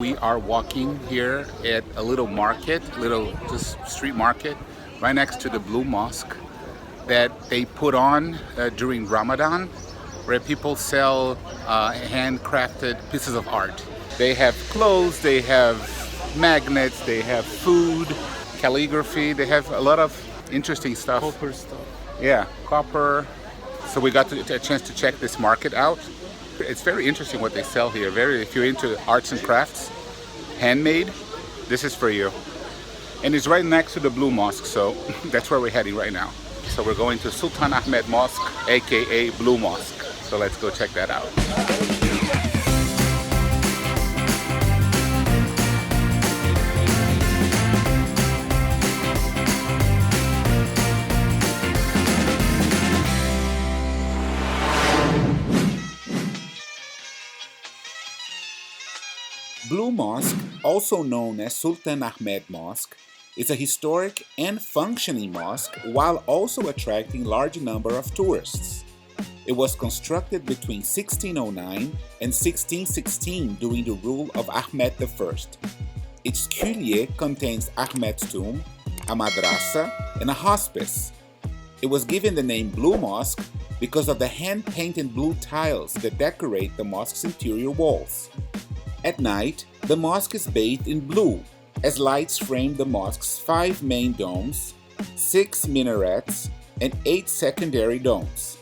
We are walking here at a little market, little just street market, right next to the Blue Mosque that they put on during Ramadan, where people sell handcrafted pieces of art. They have clothes, they have magnets, they have food, calligraphy, they have a lot of interesting stuff. Copper stuff. Yeah, copper. So we got a chance to check this market out. It's very interesting what they sell here. If you're into arts and crafts, handmade, this is for you. And it's right next to the Blue Mosque, so that's where we're heading right now. So we're going to Sultan Ahmed Mosque, aka Blue Mosque. So let's go check that out. Blue Mosque, also known as Sultan Ahmed Mosque, is a historic and functioning mosque while also attracting large number of tourists. It was constructed between 1609 and 1616 during the rule of Ahmed I. Its culier contains Ahmed's tomb, a madrasa, and a hospice. It was given the name Blue Mosque because of the hand-painted blue tiles that decorate the mosque's interior walls. At night, the mosque is bathed in blue, as lights frame the mosque's 5 main domes, 6 minarets, and 8 secondary domes.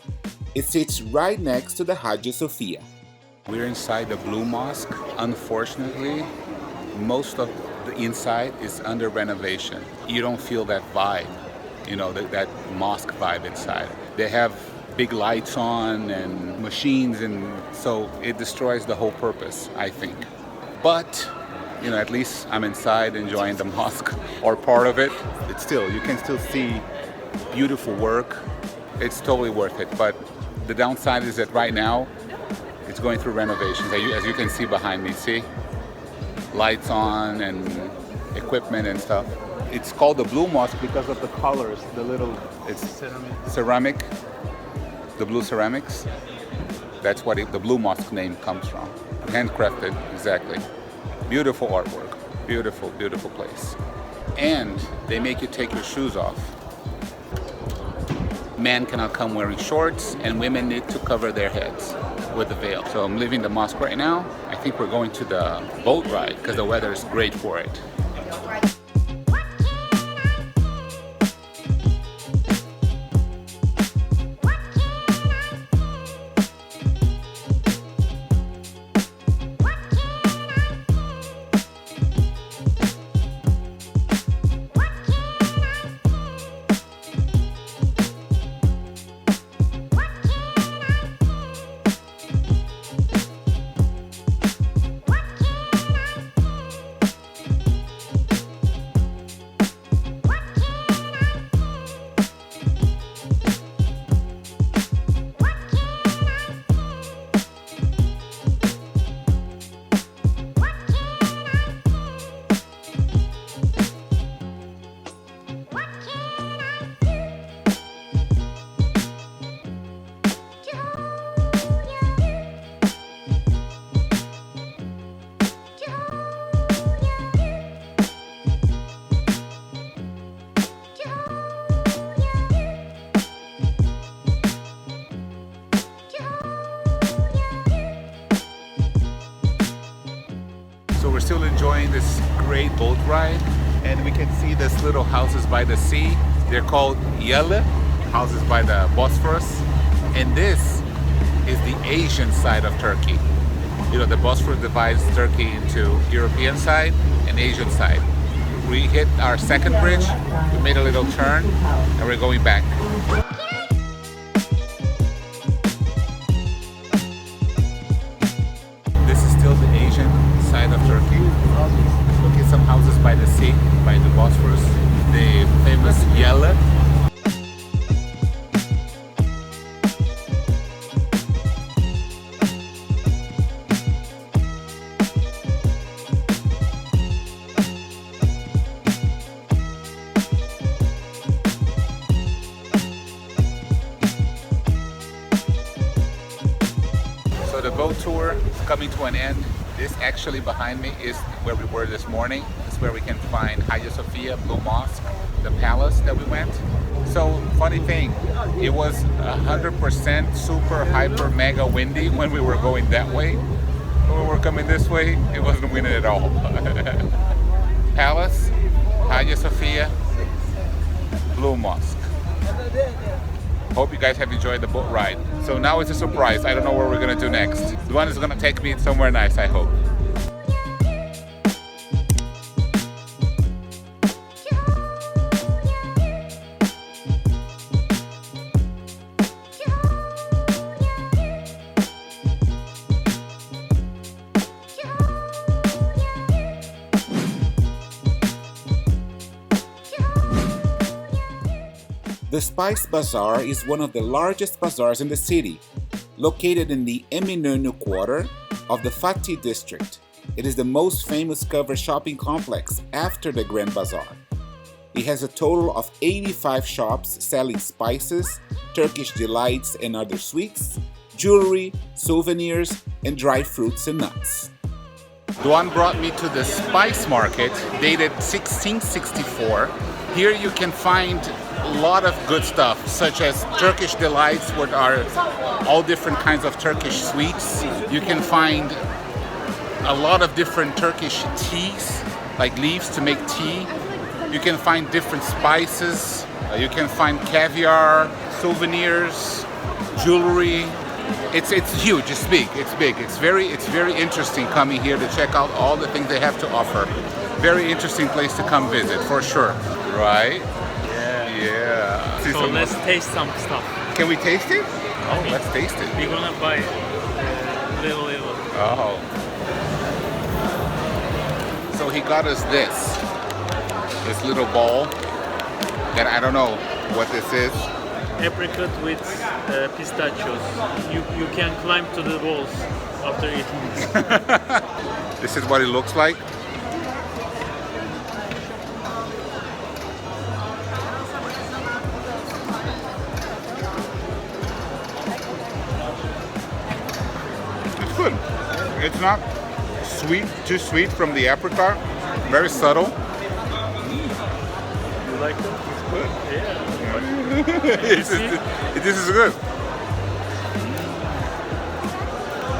It sits right next to the Hagia Sophia. We're inside the Blue Mosque. Unfortunately, most of the inside is under renovation. You don't feel that vibe, that mosque vibe inside. They have big lights on and machines, and so it destroys the whole purpose, I think. But at least I'm inside enjoying the mosque or part of it. You can still see beautiful work. It's totally worth it. But the downside is that right now it's going through renovations. As you can see behind me, see? Lights on and equipment and stuff. It's called the Blue Mosque because of the colors, it's ceramic. The blue ceramics, that's what the Blue Mosque name comes from. Handcrafted, exactly. Beautiful artwork, beautiful, beautiful place. And they make you take your shoes off. Men cannot come wearing shorts, and women need to cover their heads with a veil. So I'm leaving the mosque right now. I think we're going to the boat ride because the weather is great for it. So we're still enjoying this great boat ride, and we can see these little houses by the sea. They're called Yalı, houses by the Bosphorus. And this is the Asian side of Turkey. The Bosphorus divides Turkey into European side and Asian side. We hit our second bridge, we made a little turn, and we're going back. This is still the Asian side of Turkey. Look at some houses by the sea, by the Bosphorus. The famous Yalı. So the boat tour is coming to an end. This actually behind me is where we were this morning. It's where we can find Hagia Sophia, Blue Mosque, the palace that we went. So, funny thing, it was 100% super hyper mega windy when we were going that way. When we were coming this way, it wasn't windy at all. Palace, Hagia Sophia, Blue Mosque. Hope you guys have enjoyed the boat ride. So now it's a surprise. I don't know what we're gonna do next. Doğan is gonna take me somewhere nice, I hope. The Spice Bazaar is one of the largest bazaars in the city, located in the Eminönü quarter of the Fatih district. It is the most famous covered shopping complex after the Grand Bazaar. It has a total of 85 shops selling spices, Turkish delights and other sweets, jewelry, souvenirs, and dried fruits and nuts. Doğan brought me to the spice market dated 1664. Here you can find a lot of good stuff, such as Turkish delights, which are all different kinds of Turkish sweets. You can find a lot of different Turkish teas, like leaves to make tea. You can find different spices. You can find caviar, souvenirs, jewelry. It's huge. It's big. It's big. It's very interesting coming here to check out all the things they have to offer. Very interesting place to come visit for sure. Right? Yeah. See So let's taste some stuff. Can we taste it? Oh, Okay. let's taste it. We're gonna buy little. Oh. So he got us this little ball that I don't know what this is. Apricot with pistachios. You can climb to the walls after eating this. This is what it looks like. It's good. It's not sweet, too sweet from the apricot. Very subtle. You like it? It's good. Yeah. This is good.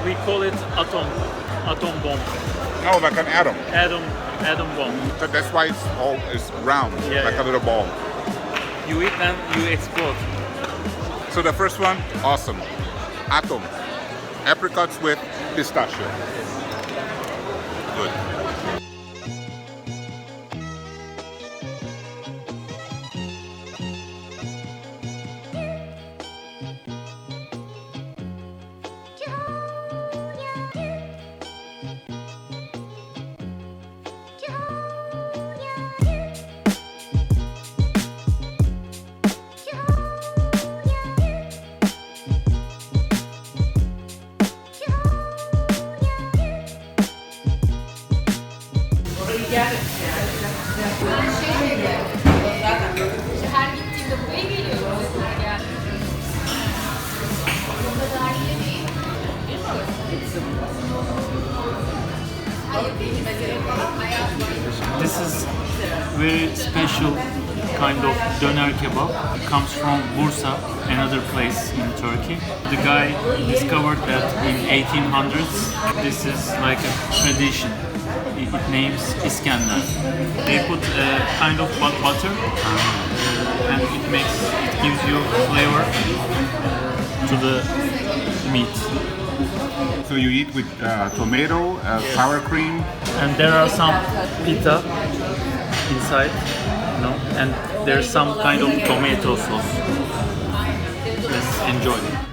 We call it atom bomb. Oh, like an atom. Atom bomb. So that's why it's round, Yeah, like yeah. a little ball. You eat and you explode. So the first one, awesome. Atom. Apricots with pistachio. Good. Her gittiğimde buraya geliyorum. This is very special kind of döner kebab. It comes from Bursa, another place in Turkey. The guy discovered that in 1800s. This is like a tradition. It names Iskender. They put a kind of butter and it gives you flavor to the meat. So you eat with tomato, sour cream. And there are some pita inside, and there's some kind of tomato sauce. Let's enjoy it.